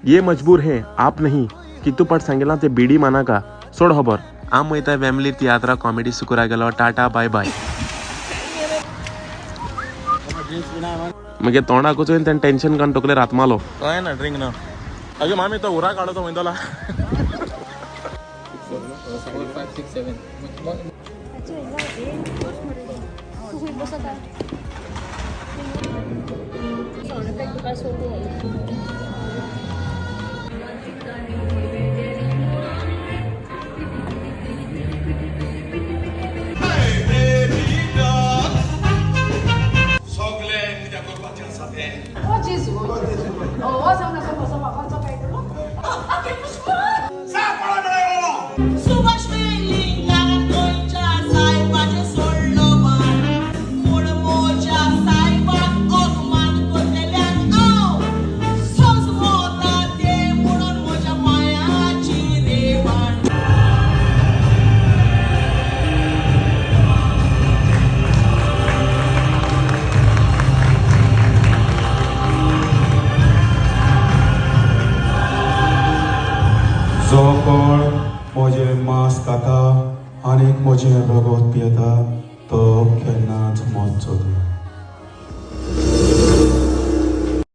ये मजबूर है आप नहीं की तू पट सांगेला ते बीडी माना का सोड खबर आम वयता फॅमिली यात्रा कॉमेडी सुकुरा गेलो टाटा बाय बाय मग तोंडाक वचून त्यांनी टेन्शन कान टोकले रातमालो काय ना ड्रिंक ना अगे मामी तो उरा काढतो म्हणतला जो कोण म्हजे मांस खाता आनीक म्हजें रगत पियेता तो केन्नाच मोत चोदना